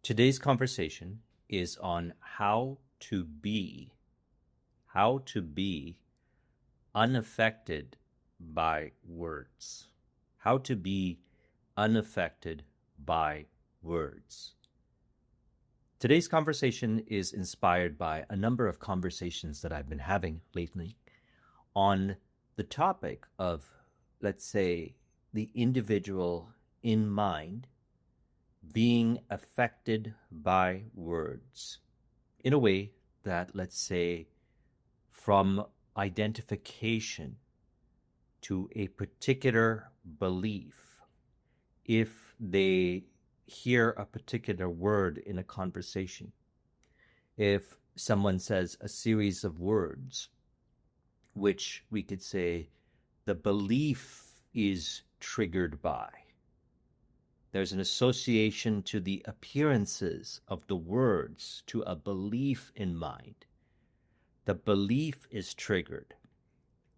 Today's conversation is on how to be unaffected by words. How to be unaffected by words. Today's conversation is inspired by a number of conversations that I've been having lately on the topic of, let's say, the individual in mind being affected by words in a way that, let's say, from identification to a particular belief, if they hear a particular word in a conversation, if someone says a series of words, which we could say the belief is triggered by, there's an association to the appearances of the words to a belief in mind. The belief is triggered.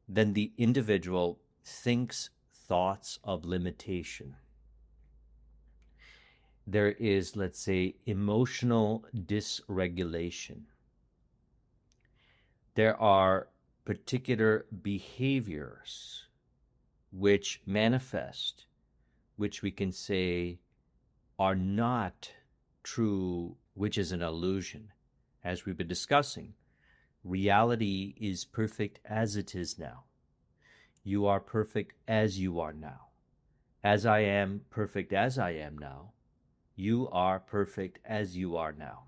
Then the individual thinks thoughts of limitation. There is, let's say, emotional dysregulation. There are particular behaviors which manifest, which we can say are not true, which is an illusion. As we've been discussing, reality is perfect as it is now. You are perfect as you are now. As I am perfect as I am now, you are perfect as you are now.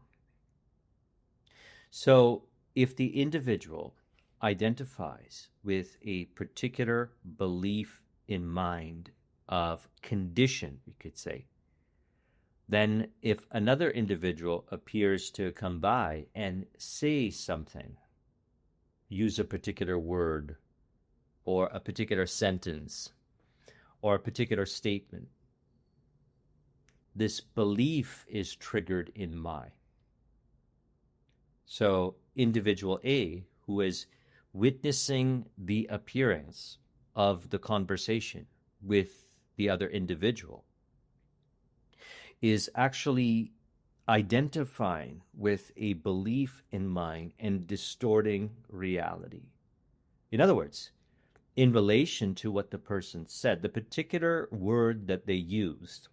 So if the individual identifies with a particular belief in mind of condition, we could say, then if another individual appears to come by and say something, use a particular word or a particular sentence or a particular statement, this belief is triggered in mind. So individual A, who is witnessing the appearance of the conversation with the other individual, is actually identifying with a belief in mind and distorting reality. In other words, in relation to what the person said, the particular word that they used,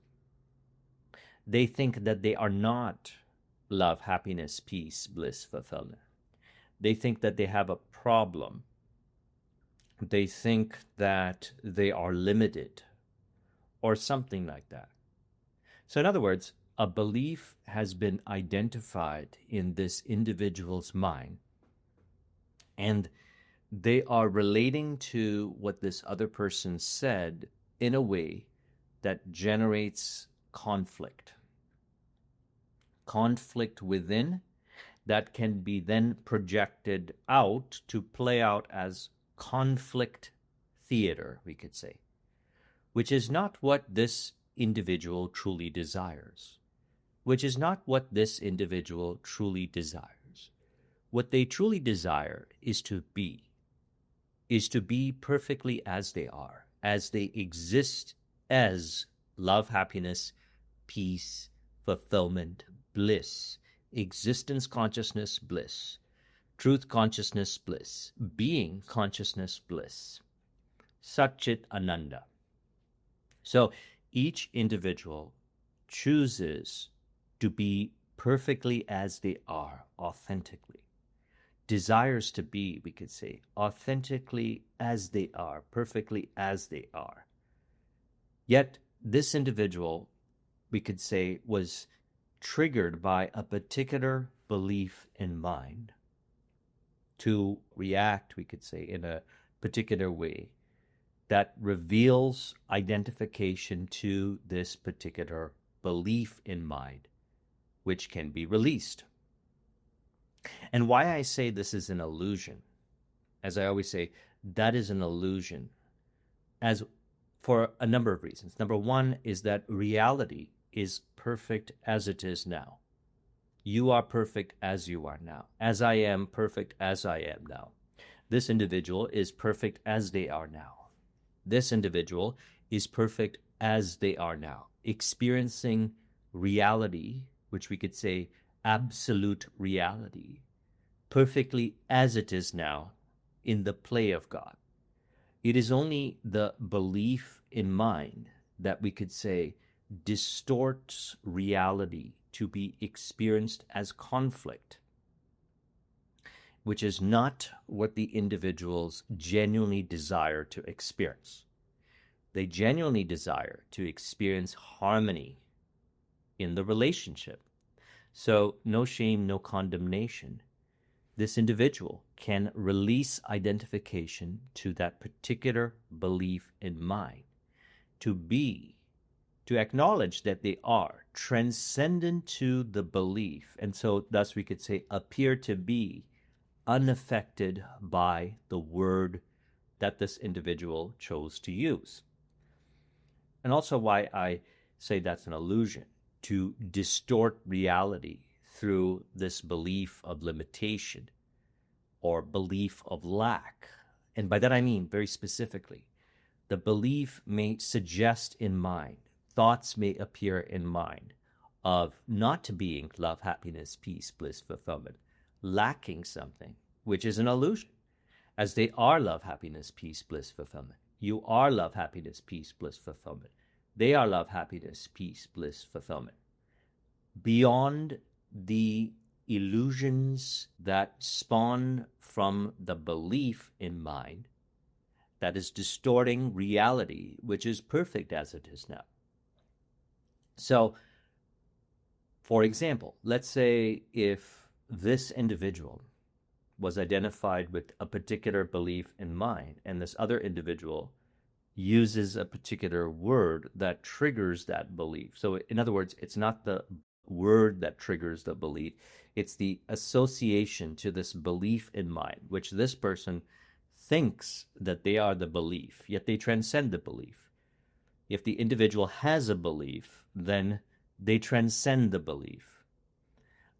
they think that they are not love, happiness, peace, bliss, fulfillment. They think that they have a problem. They think that they are limited or something like that. So in other words, a belief has been identified in this individual's mind, and they are relating to what this other person said in a way that generates conflict. Conflict within that can be then projected out to play out as conflict theater, we could say, which is not what this individual truly desires, which is not what this individual truly desires. What they truly desire is to be perfectly as they exist as love, happiness, peace, fulfillment, bliss, existence consciousness bliss, truth consciousness bliss, being consciousness bliss, Satchit Ananda. So each individual chooses to be perfectly as they are, authentically. Desires to be, we could say, authentically as they are, perfectly as they are. Yet this individual, we could say, was triggered by a particular belief in mind to react, we could say, in a particular way that reveals identification to this particular belief in mind, which can be released. And why I say this is an illusion, as I always say, that is an illusion, as for a number of reasons. Number one is that reality is perfect as it is now. You are perfect as you are now. As I am perfect as I am now. This individual is perfect as they are now. This individual is perfect as they are now, experiencing reality which we could say absolute reality, perfectly as it is now in the play of God. It is only the belief in mind that we could say distorts reality to be experienced as conflict, which is not what the individuals genuinely desire to experience. They genuinely desire to experience harmony in the relationship. So, no shame, no condemnation. This individual can release identification to that particular belief in mind, to acknowledge that they are transcendent to the belief, and so thus we could say appear to be unaffected by the word that this individual chose to use. And also why I say that's an illusion, to distort reality through this belief of limitation or belief of lack. And by that I mean, very specifically, the belief may suggest in mind, thoughts may appear in mind of not being love, happiness, peace, bliss, fulfillment, lacking something, which is an illusion, as they are love, happiness, peace, bliss, fulfillment. You are love, happiness, peace, bliss, fulfillment. They are love, happiness, peace, bliss, fulfillment. Beyond the illusions that spawn from the belief in mind that is distorting reality, which is perfect as it is now. So, for example, let's say if this individual was identified with a particular belief in mind, and this other individual uses a particular word that triggers that belief. So in other words, it's not the word that triggers the belief, it's the association to this belief in mind, which this person thinks that they are the belief, yet they transcend the belief. If the individual has a belief, then they transcend the belief.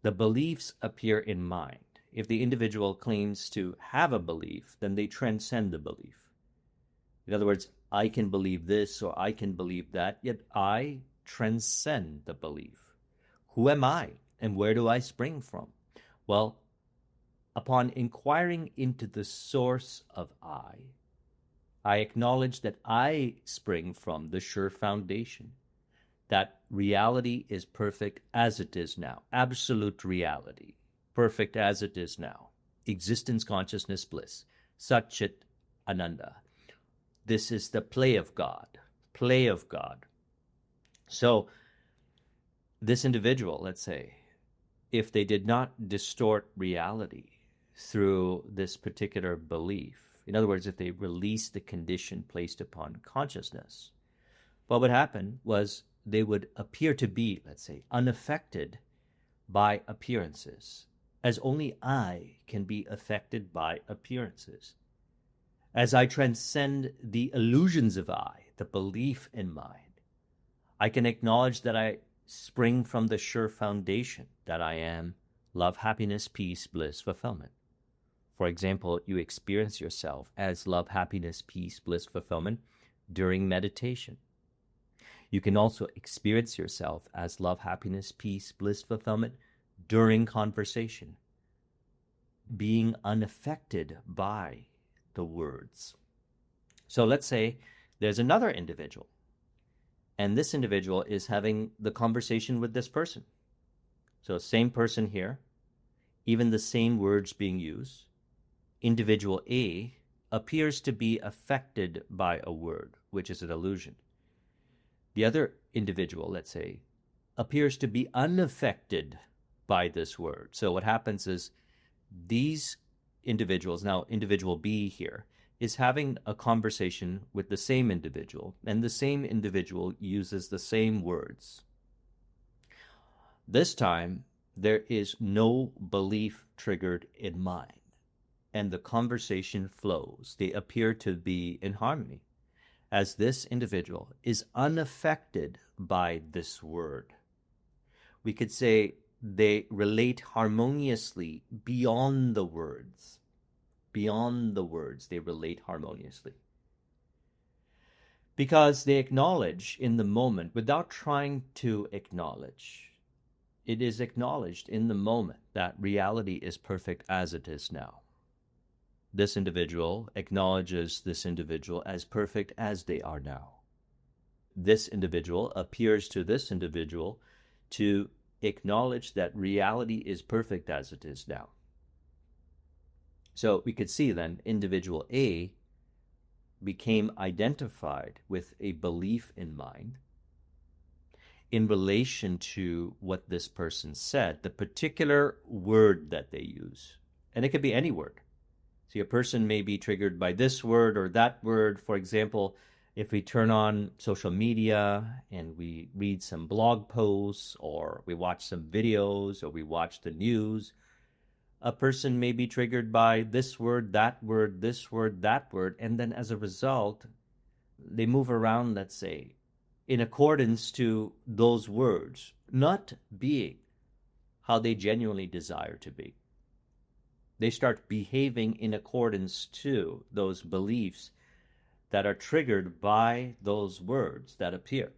The beliefs appear in mind. If the individual claims to have a belief, then they transcend the belief. In other words, I can believe this or I can believe that, yet I transcend the belief. Who am I and where do I spring from? Well, upon inquiring into the source of I acknowledge that I spring from the sure foundation, that reality is perfect as it is now, absolute reality, perfect as it is now, existence, consciousness, bliss, Satchit Ananda. This is the play of God, play of God. So this individual, let's say, if they did not distort reality through this particular belief, in other words, if they released the condition placed upon consciousness, what would happen was they would appear to be, let's say, unaffected by appearances, as only I can be affected by appearances. As I transcend the illusions of I, the belief in mind, I can acknowledge that I spring from the sure foundation, that I am love, happiness, peace, bliss, fulfillment. For example, you experience yourself as love, happiness, peace, bliss, fulfillment during meditation. You can also experience yourself as love, happiness, peace, bliss, fulfillment during conversation, being unaffected by the words. So let's say there's another individual, and this individual is having the conversation with this person. So same person here, even the same words being used. Individual A appears to be affected by a word, which is an illusion. The other individual, let's say, appears to be unaffected by this word. So what happens is these individuals, now individual B here, is having a conversation with the same individual, and the same individual uses the same words. This time, there is no belief triggered in mind, and the conversation flows. They appear to be in harmony, as this individual is unaffected by this word. We could say they relate harmoniously beyond the words. Beyond the words, they relate harmoniously. Because they acknowledge in the moment without trying to acknowledge. it is acknowledged in the moment that reality is perfect as it is now. This individual acknowledges this individual as perfect as they are now. This individual appears to this individual to acknowledge that reality is perfect as it is now. So we could see then individual A became identified with a belief in mind in relation to what this person said, the particular word that they use. And it could be any word. See, a person may be triggered by this word or that word. For example, if we turn on social media and we read some blog posts or we watch some videos or we watch the news, a person may be triggered by this word, that word, this word, that word, and then as a result, they move around, let's say, in accordance to those words, not being how they genuinely desire to be. They start behaving in accordance to those beliefs that are triggered by those words that appear.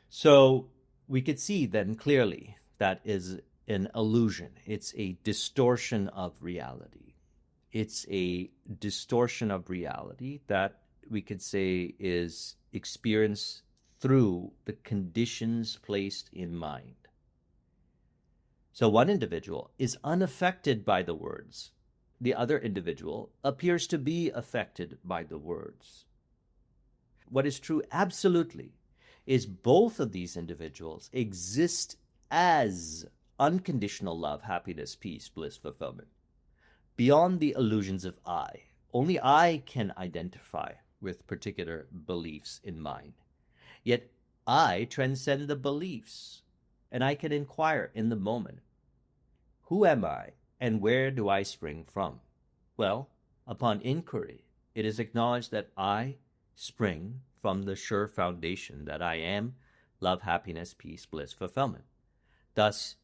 So we could see then clearly that is an illusion. It's a distortion of reality. It's a distortion of reality that we could say is experienced through the conditions placed in mind. So one individual is unaffected by the words. The other individual appears to be affected by the words. What is true absolutely is both of these individuals exist as unconditional love, happiness, peace, bliss, fulfillment. Beyond the illusions of I, only I can identify with particular beliefs in mind. Yet I transcend the beliefs, and I can inquire in the moment, who am I and where do I spring from? Well, upon inquiry, it is acknowledged that I spring from the sure foundation that I am love, happiness, peace, bliss, fulfillment. Thus,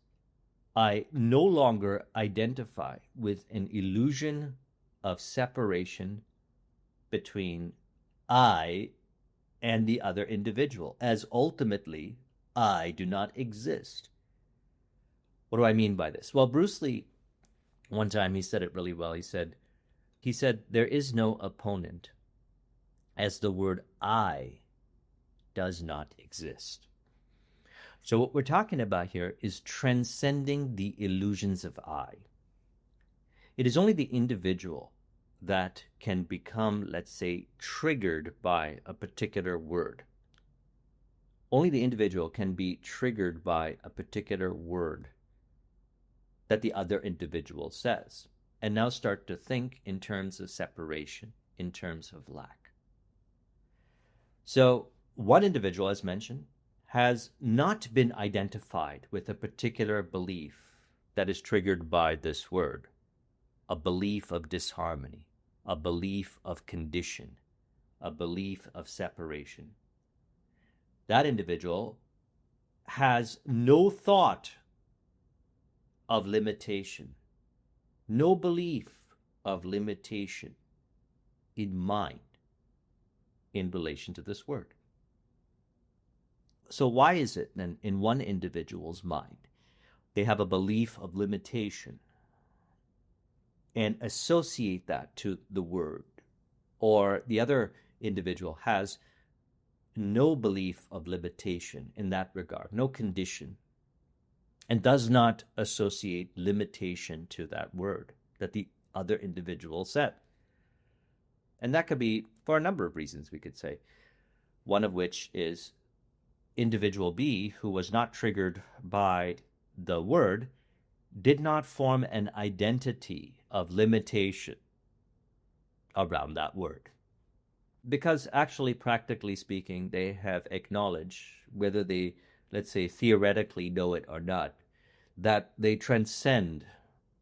I no longer identify with an illusion of separation between I and the other individual, as ultimately I do not exist. What do I mean by this? Well, Bruce Lee, one time he said it really well. He said, there is no opponent as the word I does not exist. So what we're talking about here is transcending the illusions of I. It is only the individual that can become, let's say, triggered by a particular word. Only the individual can be triggered by a particular word that the other individual says, and now start to think in terms of separation, in terms of lack. So one individual, as mentioned, has not been identified with a particular belief that is triggered by this word, a belief of disharmony, a belief of condition, a belief of separation. That individual has no thought of limitation, no belief of limitation in mind in relation to this word. So why is it then in one individual's mind they have a belief of limitation and associate that to the word, or the other individual has no belief of limitation in that regard, no condition, and does not associate limitation to that word that the other individual said? And that could be for a number of reasons, we could say, one of which is individual B, who was not triggered by the word, did not form an identity of limitation around that word. Because actually, practically speaking, they have acknowledged, whether they, let's say, theoretically know it or not, that they transcend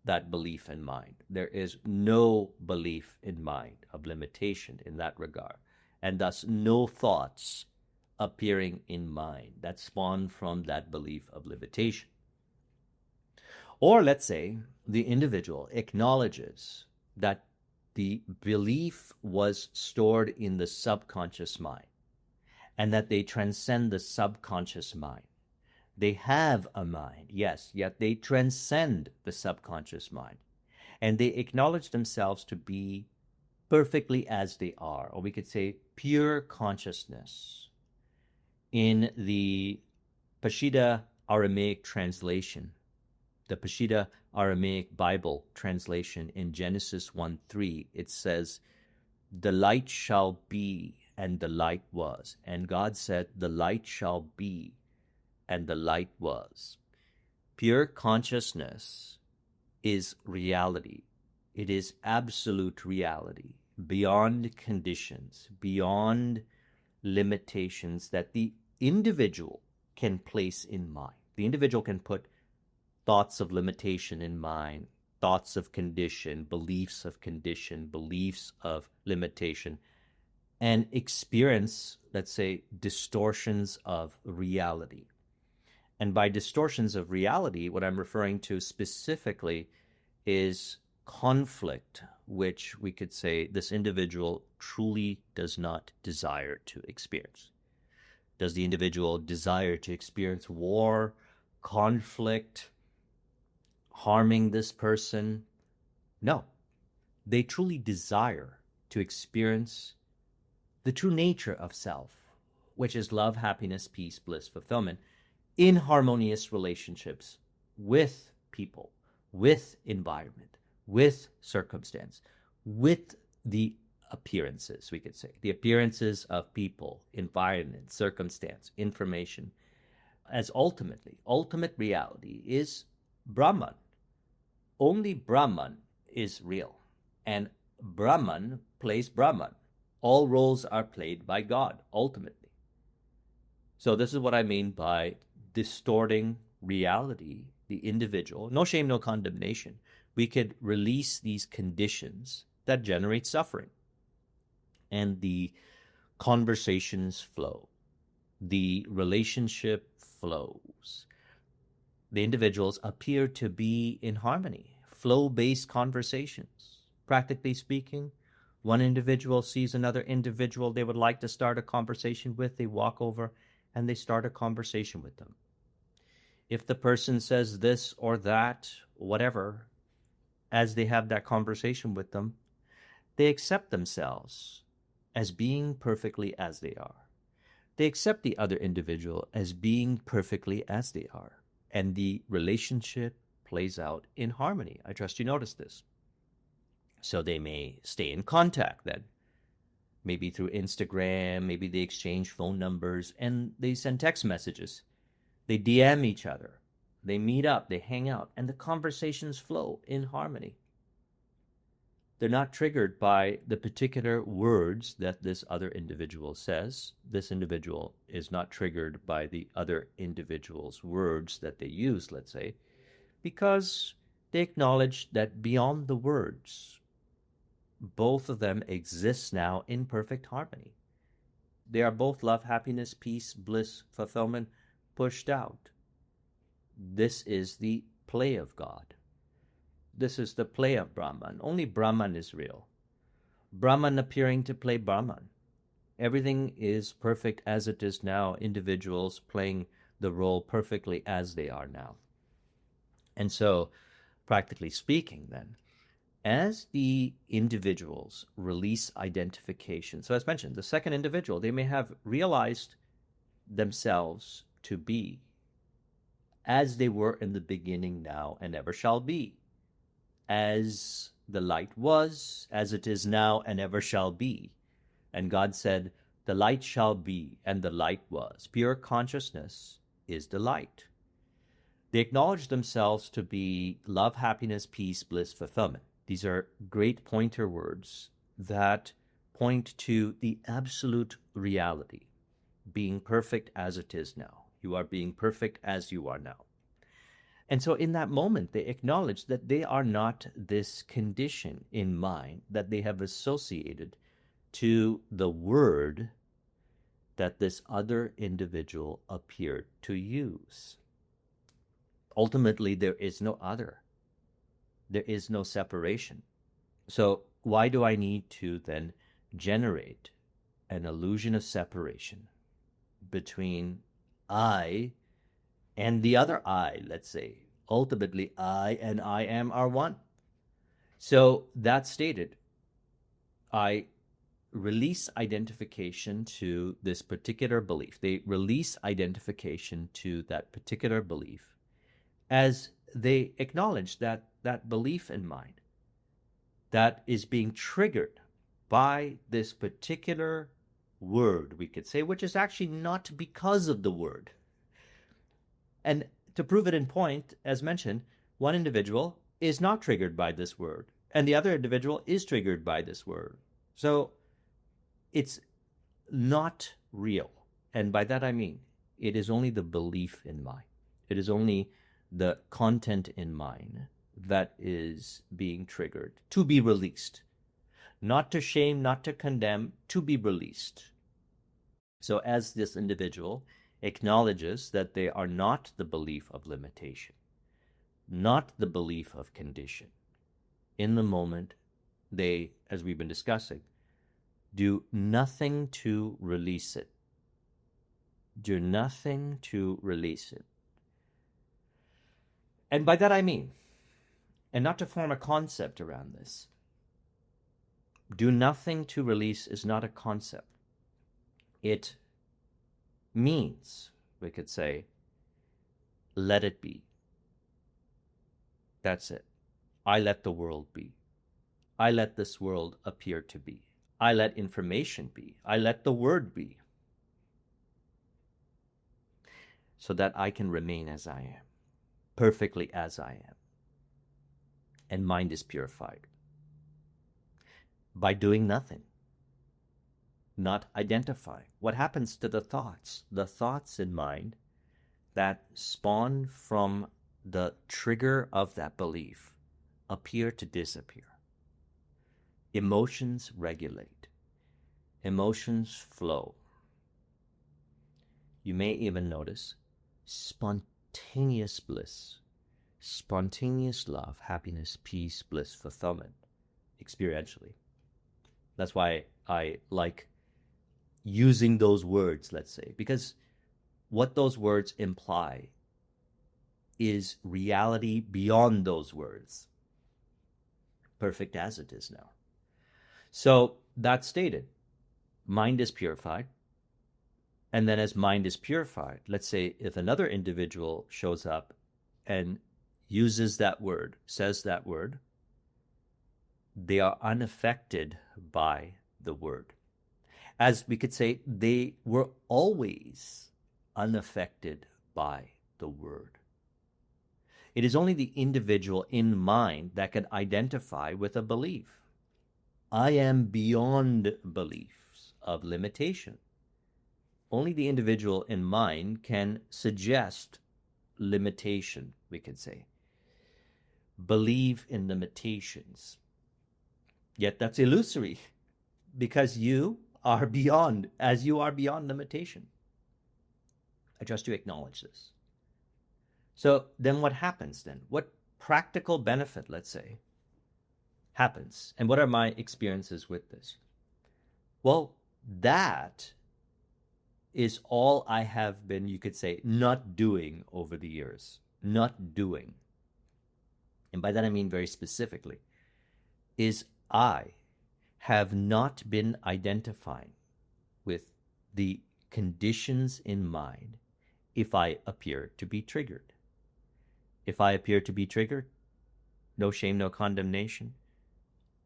that belief in mind. There is no belief in mind of limitation in that regard, and thus no thoughts appearing in mind that spawn from that belief of limitation. Or let's say the individual acknowledges that the belief was stored in the subconscious mind and that they transcend the subconscious mind. They have a mind, yes, yet they transcend the subconscious mind. And they acknowledge themselves to be perfectly as they are, or we could say pure consciousness. In the Peshitta Aramaic translation, the Peshitta Aramaic Bible translation in Genesis 1:3, it says, "The light shall be, and the light was. And God said, the light shall be, and the light was." Pure consciousness is reality. It is absolute reality, beyond conditions, beyond limitations that the individual can place in mind. The individual can put thoughts of limitation in mind, thoughts of condition, beliefs of limitation, and experience, let's say, distortions of reality. And by distortions of reality, what I'm referring to specifically is conflict, which we could say this individual truly does not desire to experience. Does the individual desire to experience war, conflict, harming this person? No. They truly desire to experience the true nature of self, which is love, happiness, peace, bliss, fulfillment, in harmonious relationships with people, with environment, with circumstance, with the appearances, we could say, the appearances of people, environment, circumstance, information, as ultimate reality is Brahman. Only Brahman is real, and Brahman plays Brahman. All roles are played by God, ultimately. So this is what I mean by distorting reality, the individual. No shame, no condemnation. We could release these conditions that generate suffering, and the conversations flow. The relationship flows. The individuals appear to be in harmony, flow-based conversations. Practically speaking, one individual sees another individual they would like to start a conversation with, they walk over and they start a conversation with them. If the person says this or that, whatever, as they have that conversation with them, they accept themselves as being perfectly as they are. They accept the other individual as being perfectly as they are. And the relationship plays out in harmony. I trust you noticed this. So they may stay in contact then, maybe through Instagram, maybe they exchange phone numbers, and they send text messages. They DM each other. They meet up, they hang out, and the conversations flow in harmony. They're not triggered by the particular words that this other individual says. This individual is not triggered by the other individual's words that they use, let's say, because they acknowledge that beyond the words, both of them exist now in perfect harmony. They are both love, happiness, peace, bliss, fulfillment, pushed out. This is the play of God. This is the play of Brahman. Only Brahman is real. Brahman appearing to play Brahman. Everything is perfect as it is now, individuals playing the role perfectly as they are now. And so, practically speaking then, as the individuals release identification, so as mentioned, the second individual, they may have realized themselves to be as they were in the beginning, now, and ever shall be. As the light was, as it is now, and ever shall be. And God said, the light shall be, and the light was. Pure consciousness is the light. They acknowledge themselves to be love, happiness, peace, bliss, fulfillment. These are great pointer words that point to the absolute reality, being perfect as it is now. You are being perfect as you are now. And so in that moment, they acknowledge that they are not this condition in mind that they have associated to the word that this other individual appeared to use. Ultimately, there is no other. There is no separation. So why do I need to then generate an illusion of separation between I and the other I, let's say, ultimately I and I am are one. So that's stated. I release identification to this particular belief. They release identification to that particular belief as they acknowledge that that belief in mind that is being triggered by this particular word, we could say, which is actually not because of the word. And to prove it in point, as mentioned, one individual is not triggered by this word, and the other individual is triggered by this word. So it's not real. And by that I mean, it is only the belief in mind. It is only the content in mind that is being triggered to be released. Not to shame, not to condemn, to be released. So as this individual acknowledges that they are not the belief of limitation, not the belief of condition, in the moment they, as we've been discussing, do nothing to release it. Do nothing to release it. And by that I mean, and not to form a concept around this, do nothing to release is not a concept. It means, we could say, let it be. That's it. I let the world be. I let this world appear to be. I let information be. I let the word be. So that I can remain as I am, perfectly as I am. And mind is purified. By doing nothing. Not identifying. What happens to the thoughts? The thoughts in mind that spawn from the trigger of that belief appear to disappear. Emotions regulate. Emotions flow. You may even notice spontaneous bliss, spontaneous love, happiness, peace, bliss, fulfillment, experientially. That's why I like using those words, let's say, because what those words imply is reality beyond those words, perfect as it is now. So that's stated. Mind is purified. And then as mind is purified, let's say if another individual shows up and uses that word, says that word, they are unaffected by the word. As we could say, they were always unaffected by the word. It is only the individual in mind that can identify with a belief. I am beyond beliefs of limitation. Only the individual in mind can suggest limitation, we could say. Believe in limitations. Yet that's illusory because you are beyond, as you are beyond limitation. I trust you acknowledge this. So then what happens then? What practical benefit, let's say, happens? And what are my experiences with this? Well, that is all I have been, you could say, not doing over the years. Not doing. And by that I mean very specifically, is I have not been identifying with the conditions in mind if I appear to be triggered. If I appear to be triggered, no shame, no condemnation.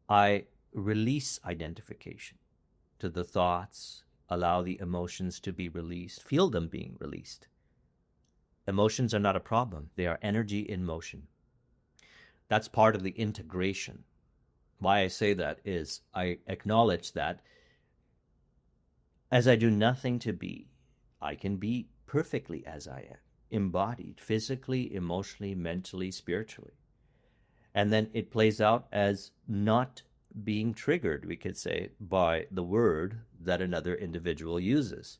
I release identification to the thoughts, allow the emotions to be released, feel them being released. Emotions are not a problem. They are energy in motion. That's part of the integration. Why I say that is I acknowledge that as I do nothing to be, I can be perfectly as I am, embodied, physically, emotionally, mentally, spiritually. And then it plays out as not being triggered, we could say, by the word that another individual uses.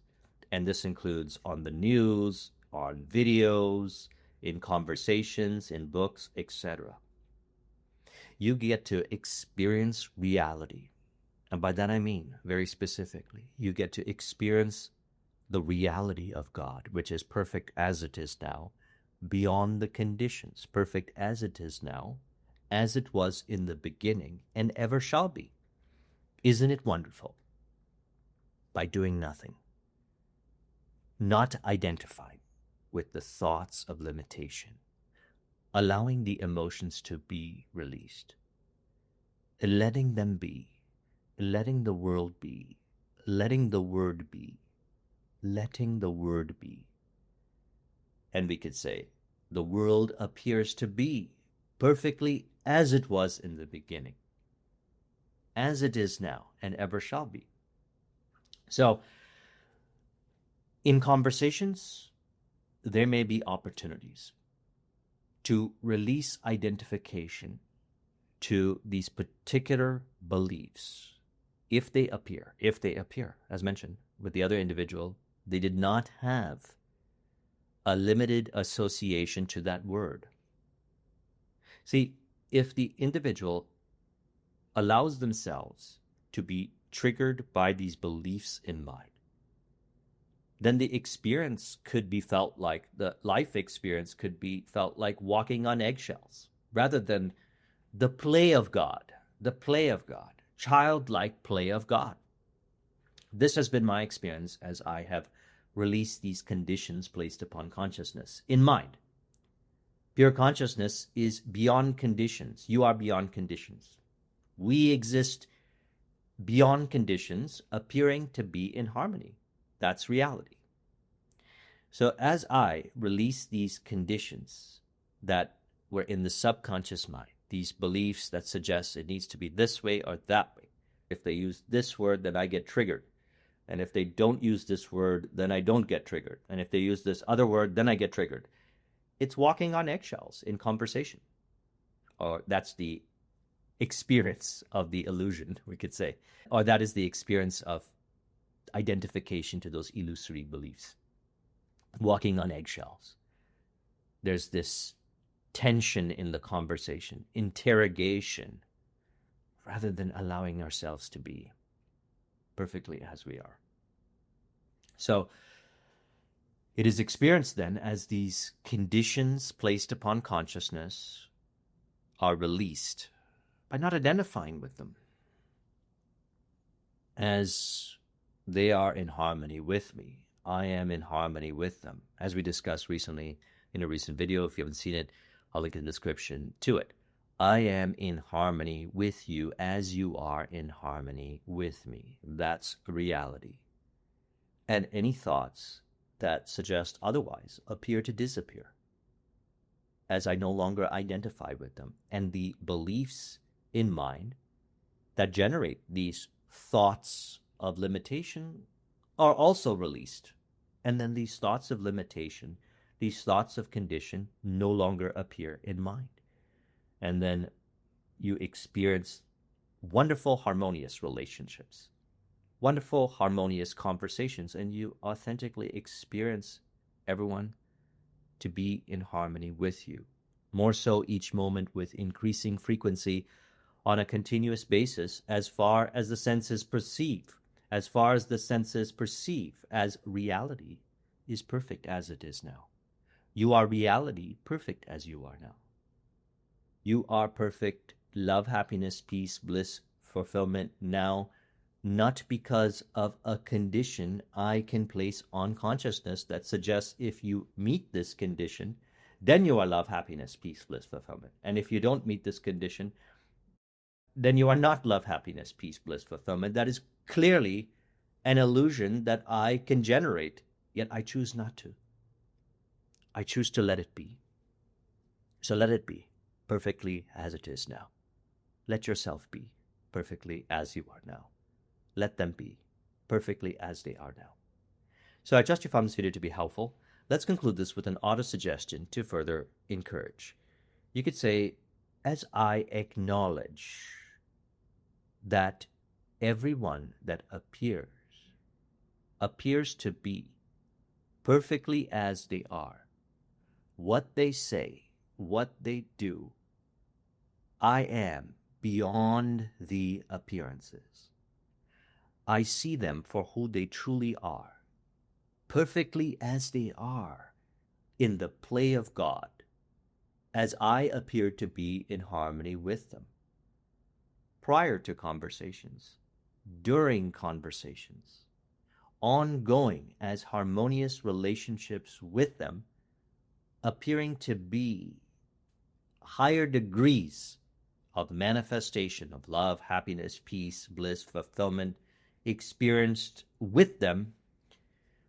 And this includes on the news, on videos, in conversations, in books, etc. You get to experience reality. And by that I mean, very specifically, you get to experience the reality of God, which is perfect as it is now, beyond the conditions, perfect as it is now, as it was in the beginning, and ever shall be. Isn't it wonderful? By doing nothing, not identifying with the thoughts of limitation, allowing the emotions to be released, letting them be, letting the world be, letting the word be, letting the word be. And we could say, the world appears to be perfectly as it was in the beginning, as it is now, and ever shall be. So, in conversations, there may be opportunities to release identification to these particular beliefs if they appear. As mentioned with the other individual, they did not have a limited association to that word. See, if the individual allows themselves to be triggered by these beliefs in mind, then the experience could be felt like, the life experience could be felt like walking on eggshells, rather than the play of God, childlike play of God. This has been my experience as I have released these conditions placed upon consciousness in mind. Pure consciousness is beyond conditions. You are beyond conditions. We exist beyond conditions, appearing to be in harmony. That's reality. So as I release these conditions that were in the subconscious mind, these beliefs that suggest it needs to be this way or that way. If they use this word, then I get triggered. And if they don't use this word, then I don't get triggered. And if they use this other word, then I get triggered. It's walking on eggshells in conversation. Or that's the experience of the illusion, we could say. Or that is the experience of identification to those illusory beliefs. Walking on eggshells. There's this tension in the conversation, interrogation, rather than allowing ourselves to be perfectly as we are. So it is experienced then as these conditions placed upon consciousness are released by not identifying with them, as they are in harmony with me. I am in harmony with them. As we discussed recently in a recent video, if you haven't seen it, I'll link in the description to it. I am in harmony with you as you are in harmony with me. That's reality. And any thoughts that suggest otherwise appear to disappear as I no longer identify with them. And the beliefs in mind that generate these thoughts of limitation are also released. And then these thoughts of limitation, these thoughts of condition no longer appear in mind. And then you experience wonderful, harmonious relationships, wonderful, harmonious conversations, and you authentically experience everyone to be in harmony with you. More so each moment with increasing frequency on a continuous basis as far as the senses perceive, as reality is perfect as it is now. You are reality perfect as you are now. You are perfect love, happiness, peace, bliss, fulfillment now, not because of a condition I can place on consciousness that suggests if you meet this condition, then you are love, happiness, peace, bliss, fulfillment. And if you don't meet this condition, then you are not love, happiness, peace, bliss, fulfillment. That is clearly an illusion that I can generate, yet I choose not to. I choose to let it be. So let it be perfectly as it is now. Let yourself be perfectly as you are now. Let them be perfectly as they are now. So I trust you found this video to be helpful. Let's conclude this with an auto-suggestion to further encourage. You could say, as I acknowledge that everyone that appears to be perfectly as they are, what they say, what they do, I am beyond the appearances. I see them for who they truly are, perfectly as they are, in the play of God, as I appeared to be in harmony with them, prior to conversations, during conversations, ongoing as harmonious relationships with them, appearing to be higher degrees of manifestation of love, happiness, peace, bliss, fulfillment, experienced with them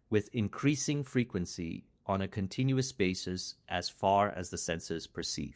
with increasing frequency on a continuous basis as far as the senses perceive.